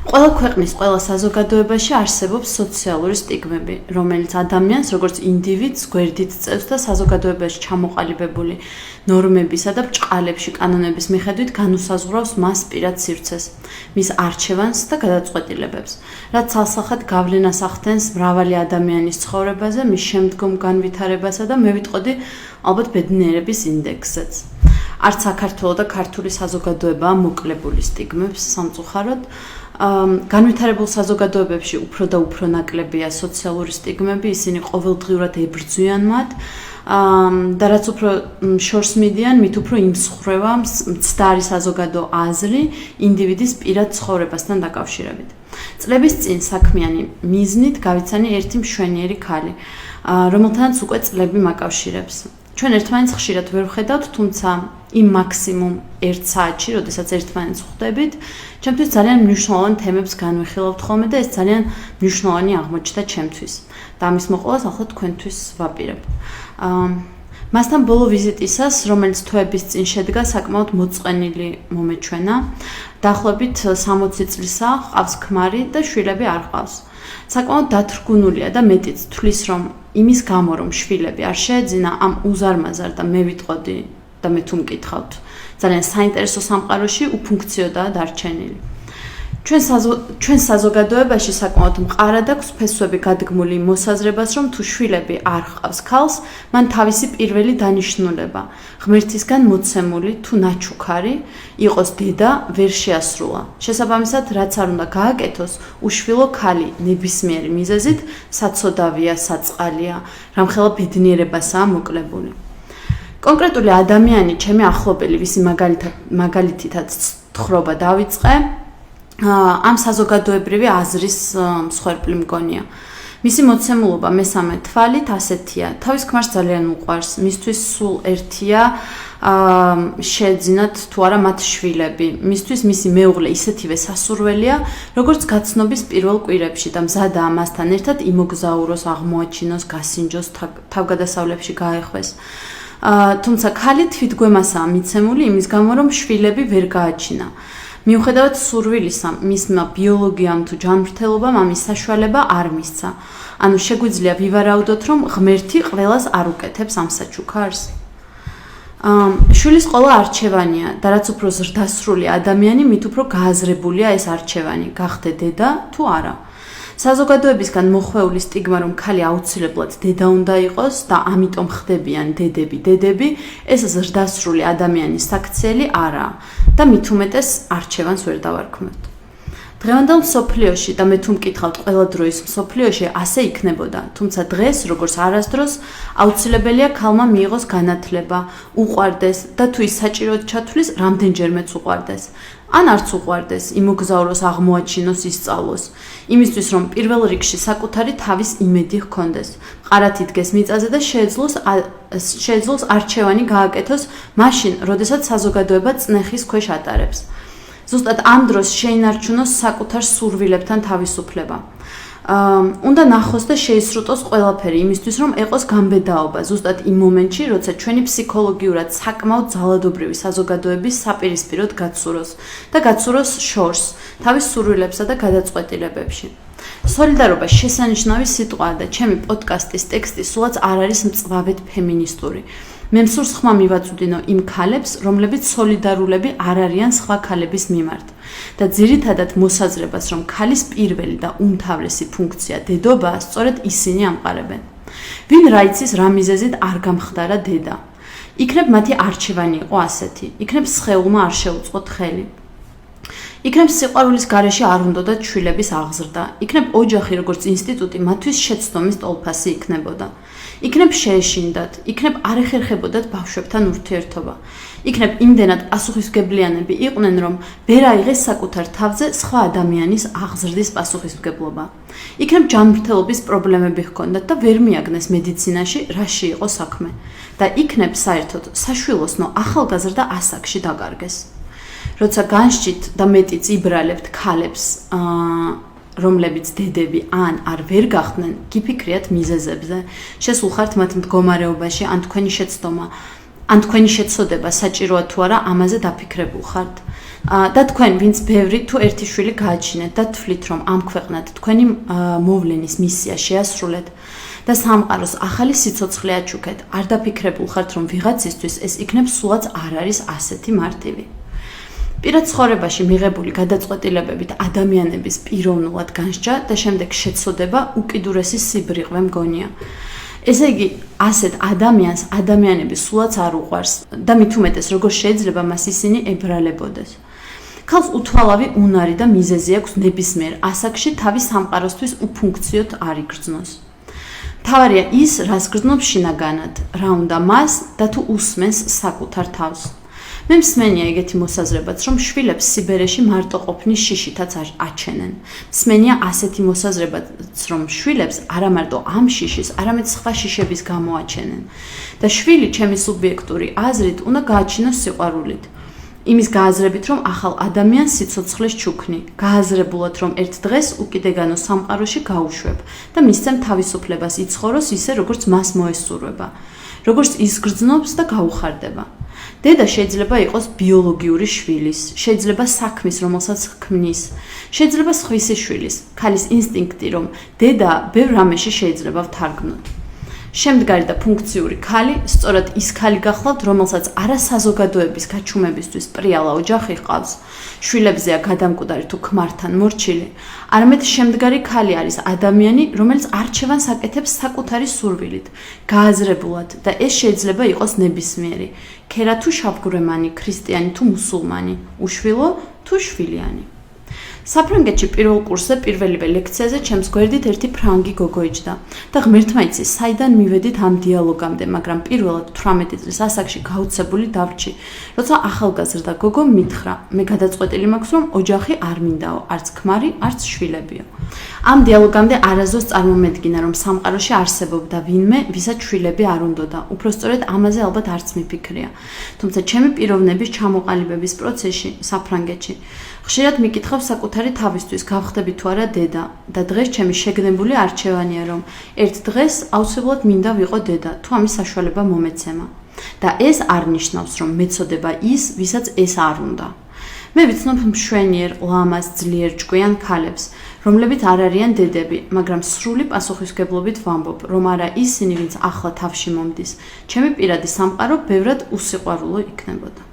ყველა ქვეყნის ყველა საზოგადოებაში არსებობს სოციალური სტიგმები, რომელიც ადამიანს როგორც ინდივიდს გვერდით წევს და საზოგადოებაში ჩამოყალიბებული ნორმებისა და ბრჭყალებში კანონების მიხედვით განუსაზღვრავს მას პირად სივრცეს, მის არჩევანს და გადაწყვეტილებებს, რაც ცალსახად გავლენას ახდენს მრავალი ადამიანის ცხოვრებაზე, მის შემდგომ განვითარებასა და მე ვიტყოდი ალბათ ბედნიერების ინდექსზეც. არც საქართველო და ქართული საზოგადოებაა მოკლებული სტიგმებს სამწუხაროდ. განვითარებულ საზოგადოებებში უფრო და უფრო ნაკლებია სოციალური სტიგმები, ისინი ყოველდღიურად ებრძვიან მათ და რაც უფრო შორს მიდიან, მით უფრო იმსხვრევა მცდარი საზოგადო აზრი ინდივიდის პირად ცხოვრებასთან დაკავშირებით. წლების წინ საქმიანი მიზნით გავიცანი ერთი მშვენიერი ქალი, რომელთანაც უკვე წლები მაკავშირებს. ჩვენ ერთმანეთს ხშირად ვერ ვხედავთ, თუმცა იმ მაქსიმუმ 1 საათში, როდესაც ერთმანეთს ხვდებით, ჩემთვის ძალიან მნიშვნელოვან თემებს განვიხილავთ ხოლმე და ეს ძალიან მნიშვნელოვანი აღმოჩნდა ჩემთვის. და ამის მოყოლას ახლა თქვენთვის ვაპირებ. მასთან ბოლო ვიზიტისას, რომელიც თვეების წინ შედგა, საკმაოდ მოწყენილი მომეჩვენა. დაახლოებით 60 წლისა, ჰყავს ქმარი და შვილები არ ჰყავს. საკმაოდ დათრგუნულია და მეტიც თვლის, რომ იმის გამო, რომ შვილები არ შეეძინა ამ უზარმაზარ და მე ვიტყოდი და მე თუ მკითხავთ, ძალიან საინტერესო სამყაროში უფუნქციოდაა დარჩენილი. ჩვენ საზოგადოებაში საკმაოდ მყარად აქვს ფესვები გადგმული მოსაზრებას, რომ თუ შვილები არ ჰყავს ქალს, მან თავისი პირველი დანიშნულება, ღმერთისგან მოცემული თუ ნაჩუქარი, იყოს დედა, ვერ შეასრულა. შესაბამისად, რაც არ უნდა გააკეთოს, უშვილო ქალი ნებისმიერი მიზეზით საცოდავია, საწყალია, რამხელა ბედნიერებასაა მოკლებული. კონკრეტული ადამიანი, ჩემი ახლობელი, ვისი მაგალითითაც თხრობა დავიწყე, ამ საზოგადოებრივი აზრის მსხვერპლი მგონია. მისი მოცემულობა მესამე თვალით ასეთია. თავის ქმარს ძალიან უყვარს, მისთვის სულ ერთია შეეძინათ თუ არა მათ შვილები. მისთვის მისი მეუღლე ისეთივე სასურველია, როგორც გაცნობის პირველ კვირებში და მზადაა მასთან ერთად იმოგზაუროს, აღმოაჩინოს, გასინჯოს, თავგადასავლებში გაეხვეს. თუმცა ქალი თვითგვემასაა მიცემული იმის გამო, რომ შვილები ვერ გააჩინა. მიუხედავად სურვილისა, მისმა ბიოლოგიამ თუ ჯანმრთელობამ ამის საშუალება არ მისცა. ანუ შეგვიძლია ვივარაუდოთ, რომ ღმერთი ყველას არ უკეთებს ამ საჩუქარს. შვილის ყოლა არჩევანია და რაც უფრო ზრდასრული ადამიანი, მით უფრო გააზრებულია ეს არჩევანი, გახდე დედა თუ არა. საზოგადოებისგან მოხვეული სტიგმა, რომ ქალი აუცილებლად დედა უნდა იყოს და ამიტომ ხდებიან დედები, ეს ზრდასრული ადამიანის საქციელი არაა და მით უმეტეს არჩევანს ვერ დავარქმევთ. დღევანდელ მსოფლიოში და მე თუ მკითხავთ ყველა დროის მსოფლიოში ასე იქნებოდა, თუმცა დღეს, როგორც არასდროს, აუცილებელია ქალმა მიიღოს განათლება, უყვარდეს და თუ ის საჭიროდ ჩათვლის, რამდენჯერმეც უყვარდეს. ან არც უყვარდეს, იმოგზაუროს, აღმოაჩინოს, ისწავლოს. იმისთვის, რომ პირველ რიგში საკუთარი თავის იმედი ჰქონდეს, მყარად იდგეს მიწაზე და შეეძლოს არჩევანი გააკეთოს მაშინ, როდესაც საზოგადოება წნეხის ქვეშ ატარებს. ზუსტად ამ დროს შეინარჩუნოს საკუთარ სურვილებთან თავისუფლება. უნდა ნახოს და შეისრუტოს ყველაფერი იმისთვის, რომ ეყოს გამბედაობა, ზუსტად იმ მომენტში, როცა ჩვენი ფსიქოლოგიურად საკმაოდ ძალადობრივი საზოგადოების საპირისპიროდ გაცუროს და გაცუროს შორს, თავის სურვილებსა და გადაწყვეტილებებში. სოლიდარობა შესანიშნავი სიტყვაა და ჩემი პოდკასტის ტექსტი სულაც არ არის მწვავედ ფემინისტური. მე მსურს ხმა მივაწვდინო იმ ქალებს, რომლებიც სოლიდარულები არ არიან სხვა ქალების მიმართ და ძირითადად მოსაზრებას, რომ ქალის პირველი და უმთავრესი ფუნქცია დედობაა, სწორედ ისინი ამყარებენ. ვინ რა იცის რა მიზეზით არ გამხდარა დედა? იქნებ მათი არჩევანი იყო ასეთი, იქნებ სხეულმა არ შეუწყოთ ხელი. იქნებ სიყვარულის გარეშე არ უნდათ შვილების აღზრდა, იქნებ ოჯახი როგორც ინსტიტუტი მათთვის შეცდომის ტოლფასი იქნებოდა. იქნებ შეეშინდათ, იქნებ არ ეხერხებოდათ ბავშვებთან ურთიერთობა. იქნებ იმდენად პასუხისმგებლიანები იყვნენ, რომ ვერ აიღეს საკუთარ თავზე სხვა ადამიანის აღზრდის პასუხისმგებლობა. იქნებ ჯანმრთელობის პრობლემები ჰქონდათ და ვერ მიაგნეს მედიცინაში, რაში იყო საქმე. და იქნებ საერთოდ საშვილოსნო ახალგაზრდა ასაკში დაკარგეს. როცა განსჭით და მეტიც იბრალებთ ქალებს, რომლებიც დედები ან არ ვერ გახდნენ, გიფიქრიათ მიზეზებზე, შესულხართ მათ მდგომარეობაში ან თქვენი შეცდომა ან თქვენი შეცოდება საჭიროა თუ არა ამაზე დაფიქრებულ ხართ. და თქვენ ვინც ბევრი თუ ერთი შვილი გააჩინეთ და თვლით რომ ამ ქვეყნად თქვენი მოვლენის მისია შეასრულეთ და სამყაროს ახალი სიცოცხლე აჩუქეთ, არ დაფიქრებულ ხართ რომ ვიღაცისთვის ეს იქნებ სულაც არ არის ასეთი მარტივი. პირად ცხოვრებაში მიღებული გადაწყვეტილებებით ადამიანების პიროვნულად განსჯა და შემდეგ შეცოდება უკიდურესი სიბრიყვე მგონია. ესე იგი, ასეთ ადამიანს ადამიანები სულაც არ უყვარს და მით უმეტეს როგორ შეიძლება მას ისინი ებრალებოდეს. ქალს უთვალავი უნარი და მიზეზი აქვს ნებისმიერ ასაკში თავის სამყაროსთვის უფუნქციოდ არ იგრძნოს. მთავარია ის, რას გრძნობს შინაგანად, რა უნდა მას და თუ უსმენს საკუთარ თავს. მე მსმენია ეგეთი მოსაზრებაც, რომ შვილებს სიბერეში მარტოყოფნის შიშითაც აჩენენ. მსმენია ასეთი მოსაზრებაც, რომ შვილებს არა მარტო ამ შიშის, არამედ სხვა შიშების გამოაჩენენ. და შვილი ჩემი სუბიექტური აზრით უნდა გააჩინოს სიყვარულით. იმის გააზრებით, რომ ახალ ადამიანს სიცოცხლეს ჩუქნი, გააზრებულად, რომ ერთ დღეს უკიდეგანო სამყაროში გაუშვებ და მისცემ თავისუფლებას იცხოვროს ისე, როგორც მას მოესურვება, როგორც ის გრძნობს და გაუხარდება. დედა შეიძლება იყოს ბიოლოგიური შვილის, შეიძლება საქმის, რომელსაც ქმნის, შეიძლება სხვისი შვილის, ქალის ინსტინქტი, რომ დედა ბევრ რამეში შეიძლება ვთარგმნოთ. შემდგარი და ფუნქციური ქალი, სწორად ის ქალი გახლავთ, რომელსაც არა საზოგადოების გაჩუმებისთვის პრიალა ოჯახი ჰყავს, შვილებზეა გადამკვდარი თუ ქმართან მორჩილი, არამედ შემდგარი ქალი არის ადამიანი, რომელიც არჩევანს აკეთებს საკუთარი სურვილით, გააზრებულად და ეს შეიძლება იყოს ნებისმიერი, ქერა თუ შავგვრემანი, ქრისტიანი თუ მუსულმანი, უშვილო თუ შვილიანი. საფრანგეთში პირველ კურსზე პირველივე ლექციაზე ჩემს გვერდით ერთი ფრანგი გოგო იჯდა და ღმერთმა იცის, საიდან მივედით ამ დიალოგამდე, მაგრამ პირველად 18 წლის ასაკში გაუცებული დავრჩი, როცა ახალგაზრდა გოგო მითხრა, მე გადაწყვეტილი მაქვს, რომ ოჯახი არ მინდაო, არც ქმარი, არც შვილებიო. ამ დიალოგამდე არასდროს წარმომედგინა, რომ სამყაროში არსებობდა ვინმე, ვისაც შვილები არ უნდოდა, უпростоრედ ამაზე ალბათ არც მიფიქრია. თუმცა ჩემი პიროვნების ჩამოყალიბების პროცესში საფრანგეთში ხშირად მიკითხავ საკუთარი თავისთვის, გავხდები თუ არა დედა და დღეს ჩემი შეგნებული არჩევანია, რომ ერთ დღეს აუცილებლად მინდა ვიყო დედა, თუ ამის საშუალება მომეცემა. და ეს არ ნიშნავს, რომ მეცოდება ის, ვისაც ეს არ უნდა. მე ვიცნობ მშვენიერ, ლამაზ, ძლიერ, ჭკვიან ქალებს, რომლებიც არ არიან დედები, მაგრამ სრული პასუხისმგებლობით ვამბობ, რომ არა ისინი, ვინც ახლა თავში მომდის, ჩემი პირადი სამყარო ბევრად უსიყვარულო იქნებოდა.